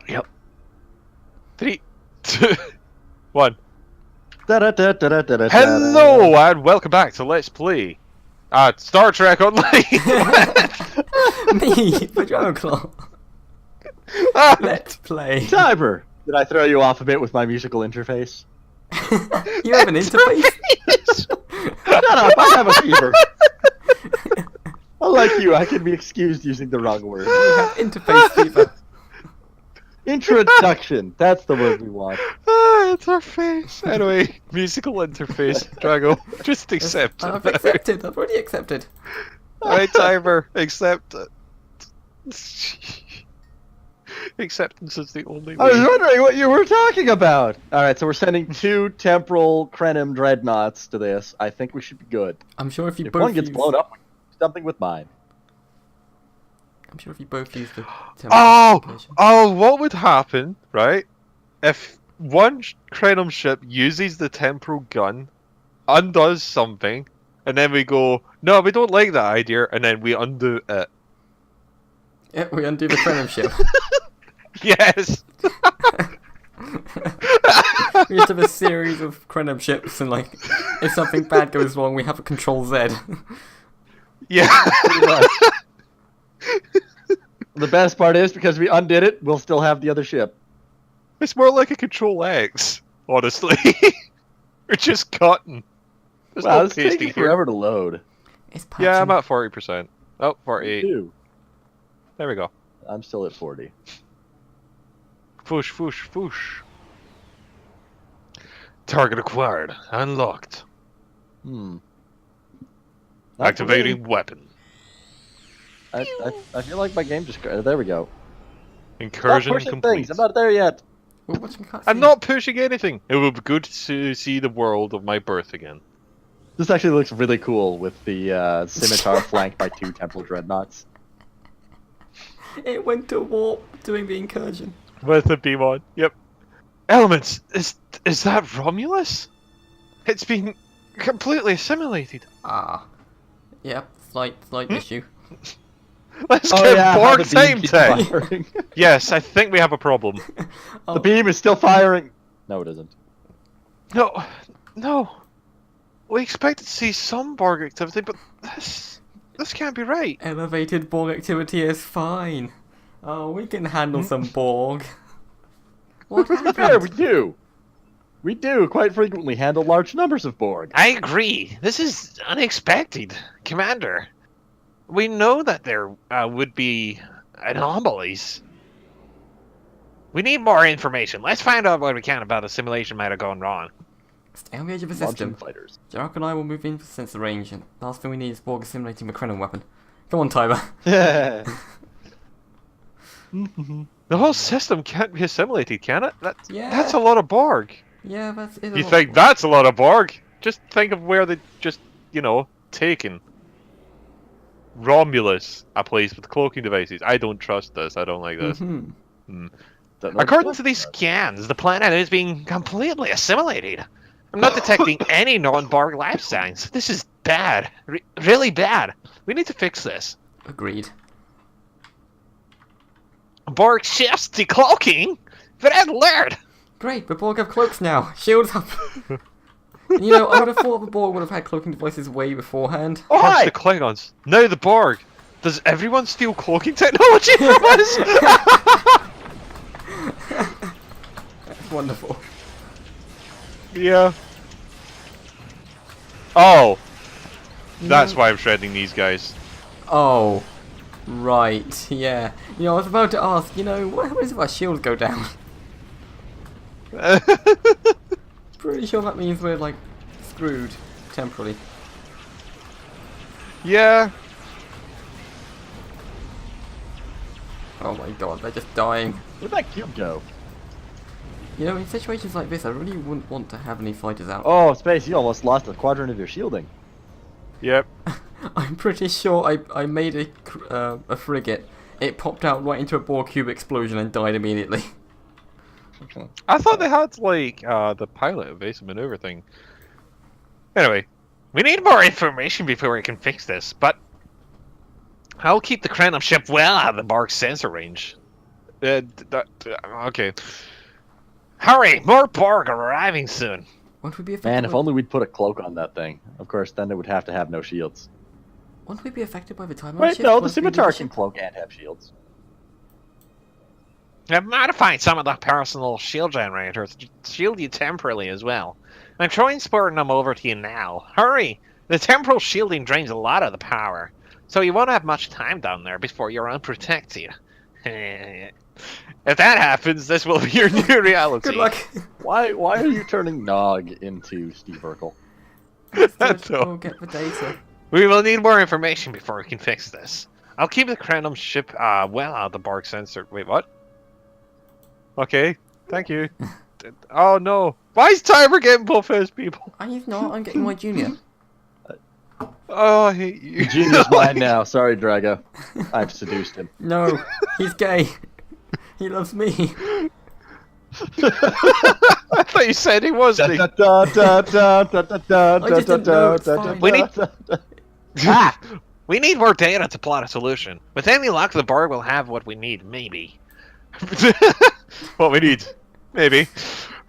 Yep. 3, 2, 1. Da-da-da-da-da-da-da. Hello and welcome back to Let's Play Star Trek Online. Me, TheDragoclaw. Let's play. Tiber! Did I throw you off a bit with my musical interface? You have an interface? Shut up! I have a fever. Unlike you, I can be excused using the wrong word. You have interface fever. Introduction. That's the word we want. It's our face. Anyway, musical interface. Drago, just accept it. I've accepted. I've already accepted. Alright, Tiber, accept it. Acceptance is the only way. I was wondering what you were talking about. Alright, so we're sending 2 temporal Krenim dreadnoughts to this. I think we should be good. I'm sure if you If both one gets use... blown up, we can do something with mine. I'm sure if you both use the Oh! incursion. Oh, what would happen, right? If one Krenim ship uses the temporal gun, undoes something, and then we go, no, we don't like that idea, and then we undo it. Yeah, we undo the Krenim ship. Yes! We just have a series of Krenim ships, and like, if something bad goes wrong, we have a Control Z. Yeah. Pretty much. The best part is, because we undid it, we'll still have the other ship. It's more like a Control X, honestly. We're just cutting. There's Wow, no it's pasting taking here. forever to load. It's patching. Yeah, I'm at 40%. Oh, 48. Dude, There we go. I'm still at 40. Foosh, foosh, foosh. Target acquired. Unlocked. Hmm. Not Activating for me. weapon. I feel like my game just... There we go. Incursion Stop pushing complete. things. I'm not there yet. We're watching cutscenes. I'm not pushing anything. It will be good to see the world of my birth again. This actually looks really cool with the scimitar flanked by 2 temporal dreadnoughts. It went to warp doing the incursion. With the beam on. Yep. Elements. Is that Romulus? It's been completely assimilated. Ah. Yep, slight issue. Let's Oh, get yeah, how Borg the beam time keeps tech. firing. Yes, I think we have a problem. Oh, The beam is still firing. No, it isn't. No. We expected to see some Borg activity, but this can't be right. elevated Borg activity is fine. Oh, we can handle some Borg. What To be fair, we happened? do. We do quite frequently handle large numbers of Borg. I agree. This is unexpected, Commander. We know that there would be anomalies. We need more information. Let's find out what we can about the simulation might have gone wrong. Stay on the edge of the Launching system. fighters. Jarok and I will move in for sensor range, and last thing we need is Borg assimilating the Krenim weapon. Come on, Tiber. Yeah. The whole system can't be assimilated, can it? Yeah. That's a lot of Borg. Yeah, that's it. You think that's a lot of Borg? Just think of where they just, taken. Romulus, a place with cloaking devices. I don't trust this. I don't like this. Don't know According what to these that- scans, the planet is being completely assimilated. I'm not detecting any non-Borg life signs. This is bad. Really bad. We need to fix this. Agreed. Borg shifts decloaking? Red alert! Great, the Borg have cloaks now. Shields up. And, you know, I would have thought the Borg would have had cloaking devices way beforehand. Oh, First hi! the Klingons, now the Borg. Does everyone steal cloaking technology from us? That's wonderful. Yeah. Oh. That's why I'm shredding these guys. Oh. Right, yeah. You know, I was about to ask, you know, what happens if our shields go down? Pretty sure that means we're, like, screwed temporarily. Yeah. Oh my god, they're just dying. Where'd that cube go? You know, in situations like this, I really wouldn't want to have any fighters out. Oh, Space, you almost lost a quadrant of your shielding. Yep. I'm pretty sure I made a frigate. It popped out right into a Borg cube explosion and died immediately. I thought they had, like, the pilot evasive maneuver thing. Anyway, we need more information before we can fix this, but I'll keep the Krenim ship well out of the Borg sensor range. Okay. Hurry! More Borg are arriving soon. Won't we be affected? Man, if only we'd put a cloak on that thing. Of course, then it would have to have no shields. Won't we be affected by the timeline Wait, shift? no, the once we leave scimitar the can ship? cloak and have shields. I've modified some of the personal shield generators to shield you temporarily as well. I'm transporting them over to you now. Hurry! The temporal shielding drains a lot of the power, so you won't have much time down there before you're unprotected. If that happens, this will be your new reality. Good luck. Why are you turning Nog into Steve Urkel? That's all. We'll get the data. We will need more information before we can fix this. I'll keep the Crenum ship well out of the Borg sensor. Wait, what? Okay, thank you. Oh no. Why is Timer getting Buffet's people? He's not. I'm getting my junior. Oh, I hate you. Genius mine now. Sorry, Drago. I've seduced him. No, he's gay. He loves me. I thought you said he wasn't. I just didn't know, it's fine. We need- We need more data to plot a solution. With any luck, the Borg will have what we need, maybe. What we need, maybe.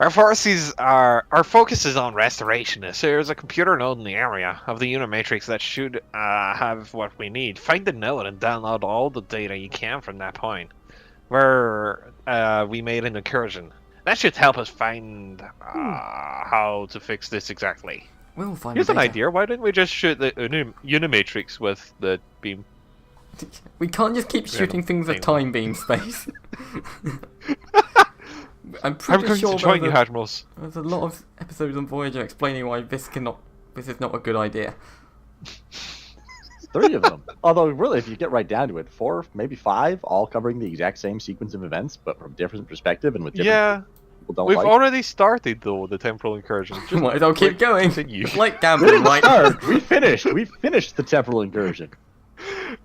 Our focus is on restorationists. There's a computer node in the area of the Unimatrix that should have what we need. Find the node and download all the data you can from that point, where we made an incursion. That should help us find how to fix this exactly. We'll find Here's the an data. idea. Why didn't we just shoot the Unimatrix with the beam? We can't just keep shooting things at time beam space. I'm pretty going sure to join you, there's Admirals. a lot of episodes on Voyager explaining why this is not a good idea. 3 of them. Although, really, if you get right down to it, 4, maybe 5, all covering the exact same sequence of events, but from different perspective and with different people don't We've like. already started though the temporal incursion. Just Might as well keep going. continue. It's like We gambling, didn't right? start. We finished. We finished the temporal incursion.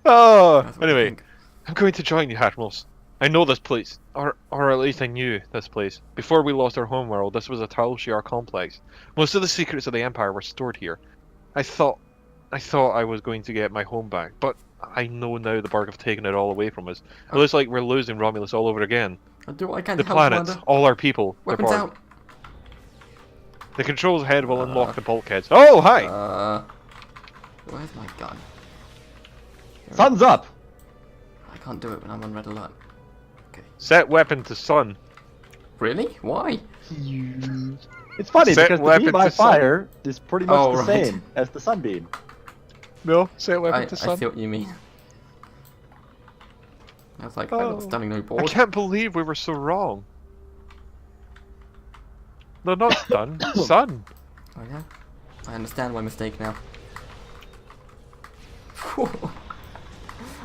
Oh, That's what I anyway, think. I'm going to join you, Admirals. I know this place, or at least I knew this place. Before we lost our homeworld, this was a Tal Shiar complex. Most of the secrets of the Empire were stored here. I thought I was going to get my home back, but I know now the Borg have taken it all away from us. It looks like we're losing Romulus all over again. I'll do what I can The to help planet, Commander. all our people, they're Weapons Borg. out. The controls head will unlock the bulkheads. Oh, hi! Where's my gun? Sun's up. I can't do it when I'm on red alert. Okay. Set weapon to sun. Really? Why? It's funny Set because the weapon beam by to sun. fire is pretty much Oh, the right. same as the sunbeam. No, set I weapon to see sun. what you mean. I was like, I'm Oh. not stunning no I board. can't believe we were so wrong. No, not stun. Sun. Oh yeah? I understand my mistake now.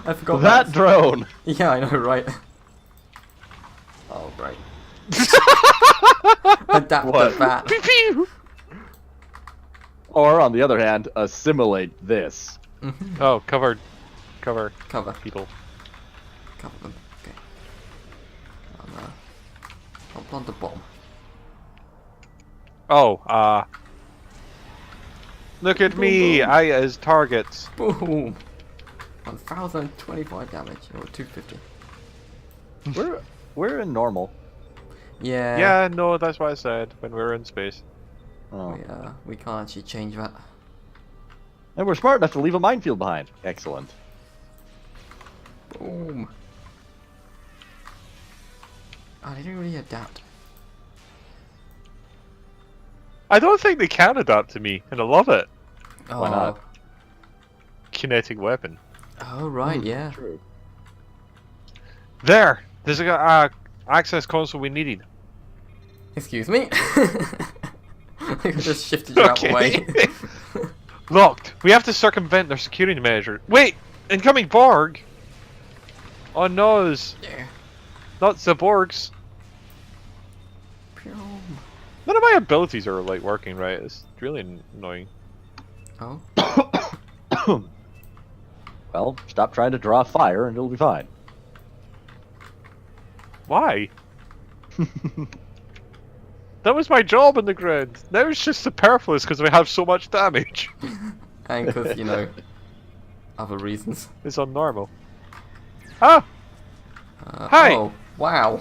I forgot That drone. Yeah, I know, right? Oh, right. Adapt What? to that. Pew pew. Or on the other hand, assimilate this. Mhm. Oh, cover Cover. people. Cover them. Okay. I'll plant a bomb. Oh, look at me. Boom, boom. I as targets. Boom! 1025 damage, or 250. We're in normal. Yeah. Yeah, no, that's what I said when we were in space. Oh. We can't actually change that. And we're smart enough to leave a minefield behind. Excellent. Boom! Oh, they didn't really adapt. I don't think they can adapt to me, and I love it. Why not? Kinetic weapon. Oh, right, yeah. True. There's a access console we needed. Excuse me? I just shifted you out the way. Locked. We have to circumvent their security measure. Wait! Incoming Borg! Oh no's. Yeah. Not the Borgs. Pew. None of my abilities are like working right. It's really annoying. Oh. Well, stop trying to draw fire and it'll be fine. Why? That was my job in the grid. Now it's just superfluous because we have so much damage. And because, you know, other reasons. It's unnormal. Ah! Hi! Oh, Wow.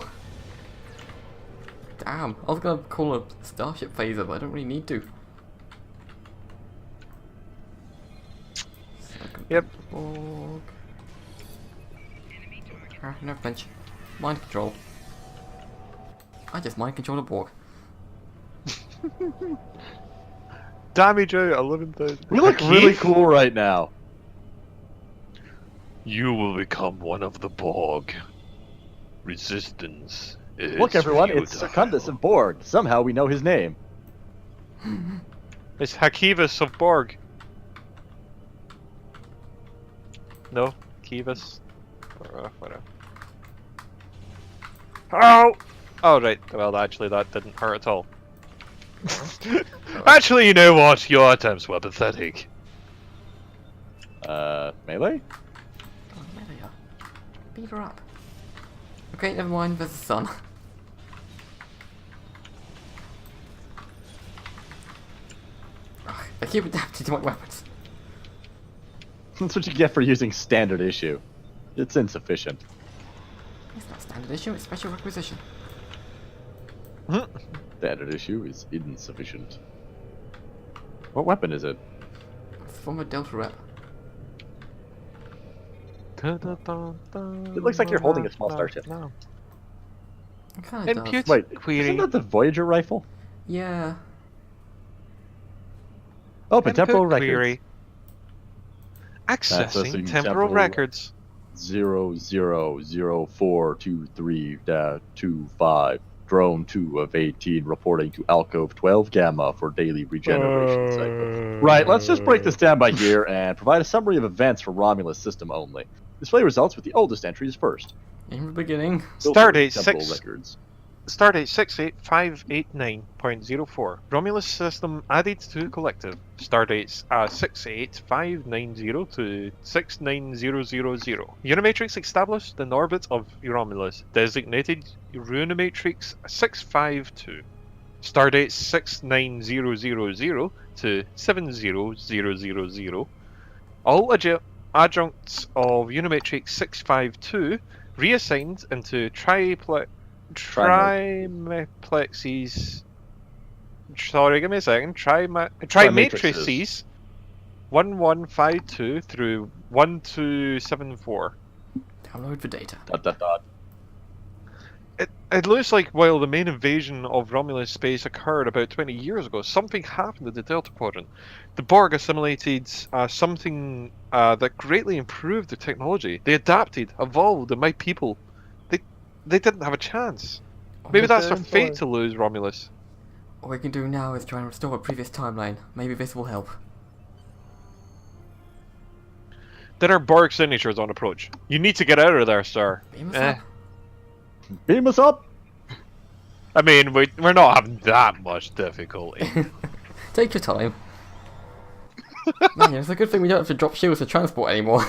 Damn, I was gonna call a starship phaser, but I don't really need to. Yep. Borg. No flinch. Mind control. I just mind control a Borg. Damage out 11,000. We look really cool right now. You will become one of the Borg. Resistance is Look, everyone, it's futile. Secundus of Borg. Somehow we know his name. It's Hakivus of Borg. No? Kivus? Or, whatever. Oh! Oh, right. Well, actually, that didn't hurt at all. Actually, you know what? Your attempts were pathetic. Melee? Oh, yeah, they are. Beat her up. Okay, never mind, there's the sun. Ugh, I keep adapting to my weapons. That's what you get for using standard issue. It's insufficient. It's not standard issue, it's special requisition. Standard issue is insufficient. What weapon is it? It's from a Delta rep. It looks like you're holding a small starship. No. It kinda does. Impute Wait, query. isn't that the Voyager rifle? Yeah. Open temporal Input records. query. Accessing Accessing temporal temporal records. 000423-25. Drone 2 of 18 reporting to Alcove 12 Gamma for daily regeneration cycle. Right, let's just break this down by year and provide a summary of events for Romulus system only. Display results with the oldest entries first. In the beginning. Stardate Temporal 6. records. Stardate 68589.04. Romulus system added to collective. Stardates 68590 to 69000. Unimatrix established in orbit of Romulus. Designated Unimatrix 652. Stardate 69000 to 70000. All adjuncts of Unimatrix 652 reassigned into trimeplexes. Sorry, give me a second. Trimatrices 1152 through 1274. Download the data. ... It looks like while the main invasion of Romulus space occurred about 20 years ago, something happened in the Delta Quadrant. The Borg assimilated something that greatly improved their technology. They adapted, evolved, and my people, they didn't have a chance. Maybe that's their fate to lose Romulus. All we can do now is try and restore a previous timeline. Maybe this will help. There are Borg signatures on approach. You need to get out of there, sir. Beam us up. Beam us up! I mean, we're not having that much difficulty. Take your time. Man, it's a good thing we don't have to drop shields to transport anymore.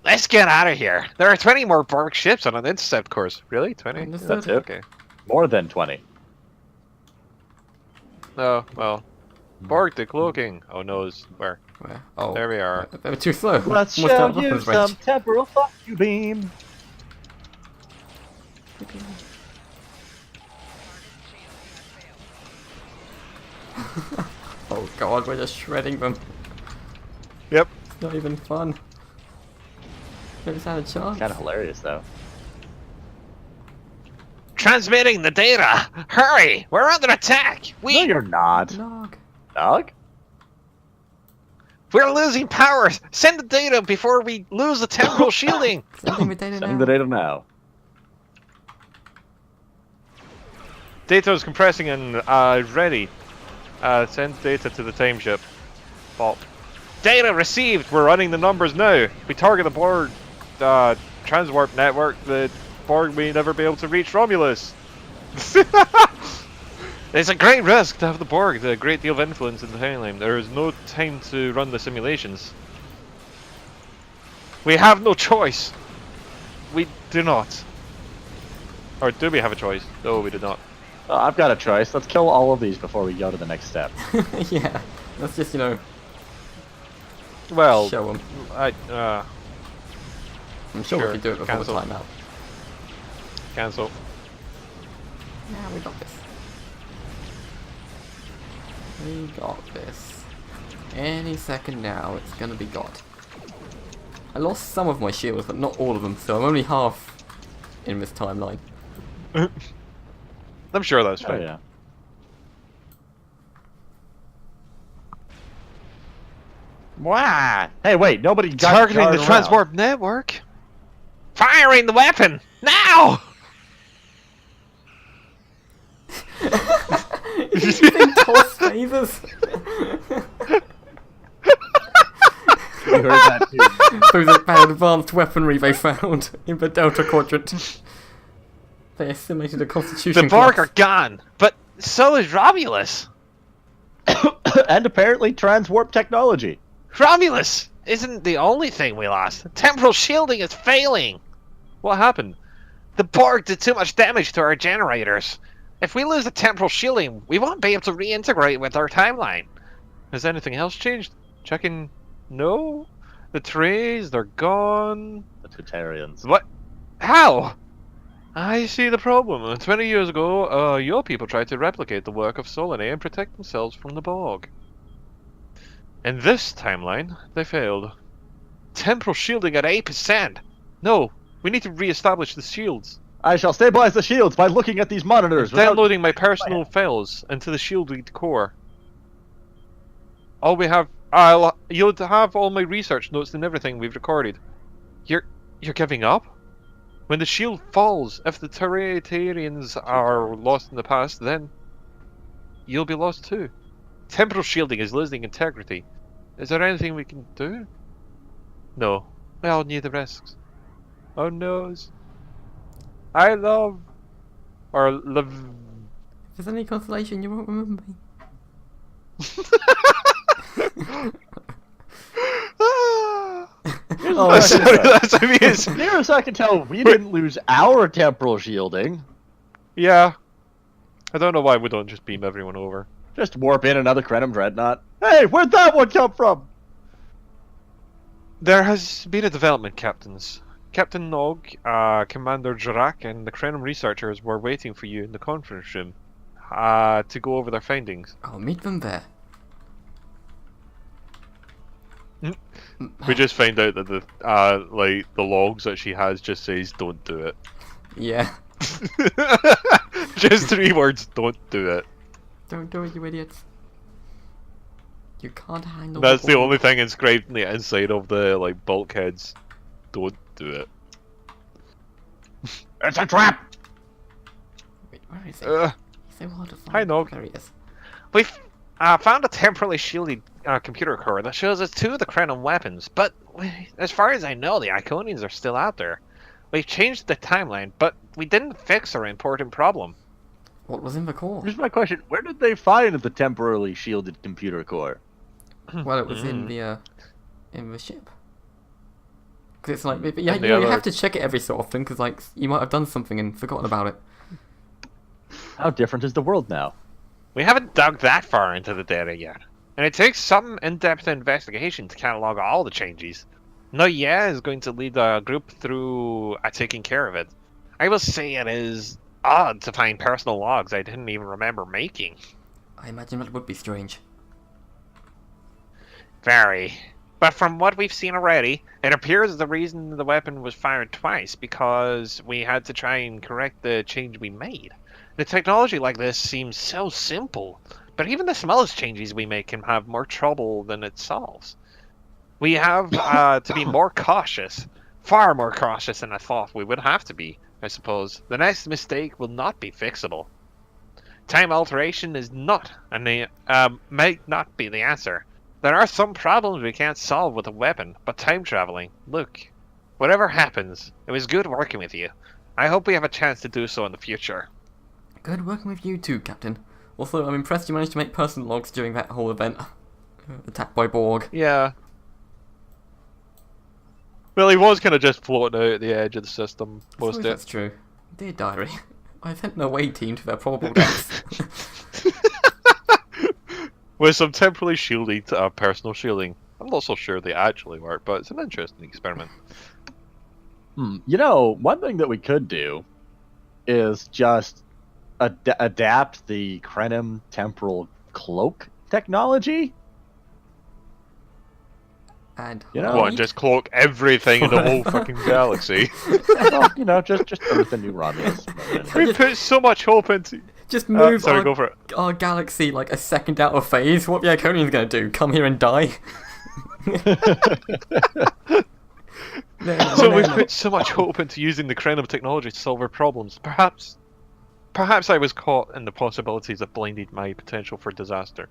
Let's get out of here. There are 20 more Borg ships on an intercept course. Really? 20? Understood. That's it. Okay. More than 20. Oh, well. Borg decloaking. Oh no, where? Where? Oh, There we are. they were too slow. Let's Almost out of show you weapons range. some temporal fuck you beam. Oh god, we're just shredding them. Yep. It's not even fun. Never had a chance. Kind of hilarious, though. Transmitting the data! Hurry! We're under attack! No, you're not. Nog. Nog? We're losing power! Send the data before we lose the temporal shielding! Sending the data Sending now. the data now. Data is compressing and ready. Send data to the time ship. Pop. Data received! We're running the numbers now. If we target the Borg transwarp network, the Borg may never be able to reach Romulus. It's a great risk to have the Borg, a great deal of influence in the timeline. There is no time to run the simulations. We have no choice. We do not. Or do we have a choice? No, we do not. I've got a choice. Let's kill all of these before we go to the next step. Yeah, let's just, you know, Well, show them. I'm sure we can do it before Cancel. the timeout. Cancel. Yeah, we got this. We got this. Any second now, it's gonna be got. I lost some of my shields, but not all of them, so I'm only half in this timeline. I'm sure that's Oh fine. yeah. Wow. Hey, wait, nobody got Targeting jarred the around. transport network. Firing the weapon now! Using toss phasers You heard that too. through the advanced weaponry they found in the Delta Quadrant. They estimated a constitution The Borg class. are gone, but so is Romulus. And apparently transwarp technology. Romulus isn't the only thing we lost. Temporal shielding is failing. What happened? The Borg did too much damage to our generators. If we lose the temporal shielding, we won't be able to reintegrate with our timeline. Has anything else changed? Checking. No. The trays, they're gone. The Tutarians. What? How? I see the problem. 20 years ago, your people tried to replicate the work of Solanae and protect themselves from the Borg. In this timeline, they failed. Temporal shielding at 8%. No, we need to re-establish the shields. I shall stabilize the shields by looking at these monitors. without- Downloading my personal files into the shielded core. All we have, you'll have all my research notes and everything we've recorded. You're giving up? When the shield falls, if the Terratarians are lost in the past, then you'll be lost too. Temporal shielding is losing integrity. Is there anything we can do? No. We all knew the risks. Oh no. I love... or live... If there's any consolation, you won't remember me. Oh, sorry, that's amusing. Near as I can tell, we didn't lose our temporal shielding. Yeah. I don't know why we don't just beam everyone over. Just warp in another Krenim Dreadnought. Hey, where'd that one come from? There has been a development, Captains. Captain Nog, Commander Jarak, and the Krenim researchers were waiting for you in the conference room to go over their findings. I'll meet them there. We just found out that the the logs that she has just says "Don't do it." Yeah. Just 3 words: "Don't do it." Don't do it, you idiots. You can't handle. That's the only thing inscribed in the inside of the bulkheads. Don't do it. It's a trap! Wait, where is he? He's so hard to find. Hi, Nog. There he is. We've found a temporally shielded computer core that shows us 2 of the Krenim weapons, but as far as I know, the Iconians are still out there. We've changed the timeline, but we didn't fix our important problem. What was in the core? Here's my question. Where did they find the temporarily shielded computer core? Well, it was in the ship. Because it's like, you other- have to check it every so often, because you might have done something and forgotten about it. How different is the world now? We haven't dug that far into the data yet, and it takes some in-depth investigation to catalog all the changes. Noya is going to lead the group through taking care of it. I will say it is odd to find personal logs I didn't even remember making. I imagine that would be strange. Very. But from what we've seen already, it appears the reason the weapon was fired twice because we had to try and correct the change we made. The technology like this seems so simple, but even the smallest changes we make can have more trouble than it solves. We have to be more cautious, far more cautious than I thought we would have to be, I suppose. The next mistake will not be fixable. Time alteration is not, might not be the answer. There are some problems we can't solve with a weapon, but time traveling, look, whatever happens, it was good working with you. I hope we have a chance to do so in the future. Good working with you too, Captain. Also, I'm impressed you managed to make personal logs during that whole event. Attacked by Borg. Yeah. Well, he was kind of just floating out at the edge of the system, I suppose most of that's it. true. Dear Diary, I sent an away team to their probable deaths. With some temporarily shielded personal shielding. I'm not so sure they actually work, but it's an interesting experiment. You know, one thing that we could do is just adapt the Krenim temporal cloak technology. And You know, What, and just cloak everything in the whole fucking galaxy? well, you know, just Earth and New Romulus. We put so much hope into... just move sorry, go for it. our galaxy like a second out of phase. What are the Iconians going to do? Come here and die? So we put so much hope into using the Krenim technology to solve our problems. Perhaps I was caught in the possibilities that blinded my potential for disaster.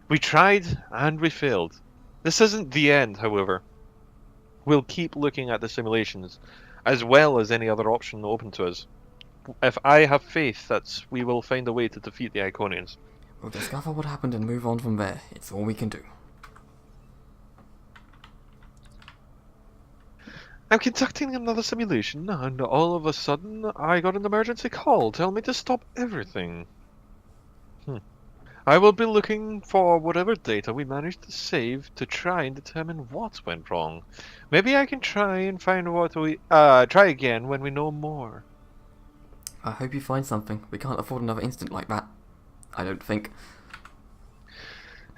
We tried and we failed. This isn't the end, however. We'll keep looking at the simulations, as well as any other option open to us. If I have faith that we will find a way to defeat the Iconians. We'll discover what happened and move on from there. It's all we can do. I'm conducting another simulation, and all of a sudden I got an emergency call telling me to stop everything. I will be looking for whatever data we managed to save to try and determine what went wrong. Maybe I can try and find what we... try again when we know more. I hope you find something. We can't afford another incident like that. I don't think.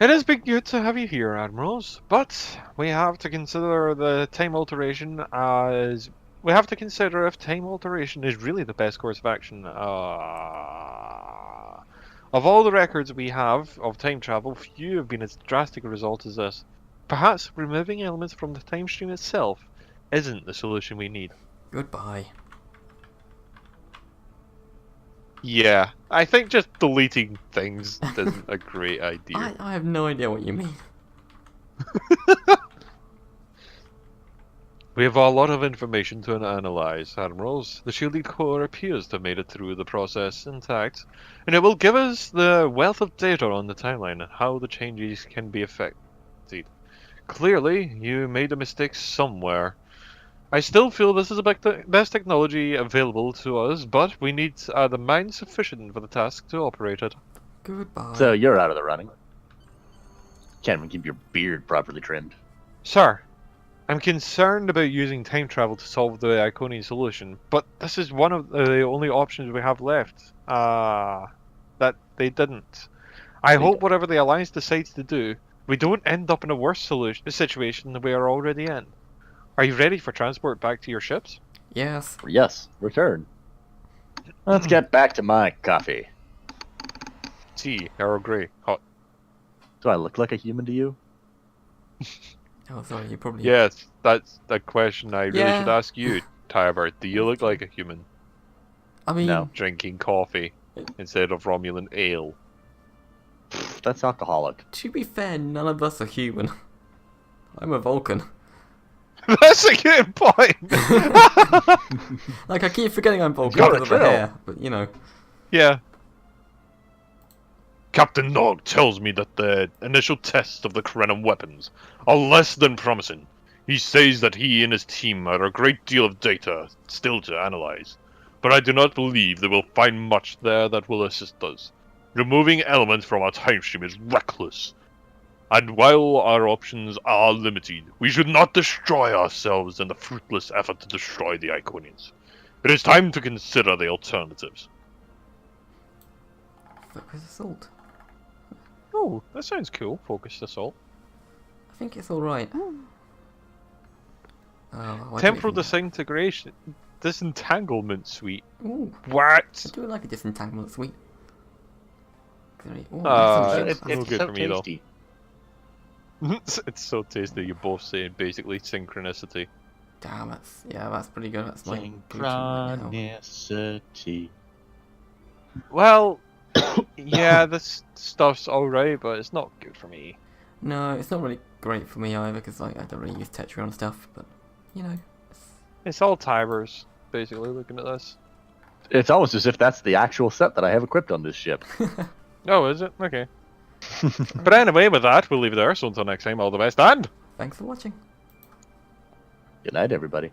It has been good to have you here, Admirals, but we have to consider the time alteration as... We have to consider if time alteration is really the best course of action. Of all the records we have of time travel, few have been as drastic a result as this. Perhaps removing elements from the time stream itself isn't the solution we need. Goodbye. Yeah, I think just deleting things isn't a great idea. I have no idea what you mean. We have a lot of information to analyze, Admirals. The shielded core appears to have made it through the process intact, and it will give us the wealth of data on the timeline and how the changes can be affected. Clearly, you made a mistake somewhere. I still feel this is the best technology available to us, but we need the mind sufficient for the task to operate it. Goodbye. So you're out of the running. Can't even keep your beard properly trimmed. Sir, I'm concerned about using time travel to solve the Iconian solution, but this is one of the only options we have left. That they didn't. I hope whatever the Alliance decides to do, we don't end up in a worse situation than we are already in. Are you ready for transport back to your ships? Yes. Yes, return. Let's get back to my coffee. Tea, Earl Grey, hot. Do I look like a human to you? Oh, sorry, you probably... Yes, that's the question I really Yeah. should ask you, Tyber. Do you look like a human? I mean... No. Drinking coffee instead of Romulan ale. That's alcoholic. To be fair, none of us are human. I'm a Vulcan. That's a good point! Like, I keep forgetting I'm Vulcan You're because of the true. hair, but you know. Yeah. Captain Nog tells me that the initial tests of the Krenim weapons are less than promising. He says that he and his team have a great deal of data still to analyze, but I do not believe they will find much there that will assist us. Removing elements from our time stream is reckless. And while our options are limited, we should not destroy ourselves in the fruitless effort to destroy the Iconians. It is time to consider the alternatives. Focus assault. Oh, that sounds cool. Focused assault. I think it's alright. Oh, Temporal disintegration. Disentanglement suite. Ooh, What? I do like a disentanglement suite. Ooh, It's that's no It's good so for me, though. tasty. It's so tasty. You're both saying basically synchronicity. Damn, that's pretty good. That's my go-to right now. Synchronicity. Well, yeah, this stuff's alright, but it's not good for me. No, it's not really great for me either because like, I don't really use Tetrion stuff, but you know. It's all Tybers, basically, looking at this. It's almost as if that's the actual set that I have equipped on this ship. Oh, is it? Okay. But anyway, with that, we'll leave it there. So until next time, all the best, and... Thanks for watching. Good night, everybody.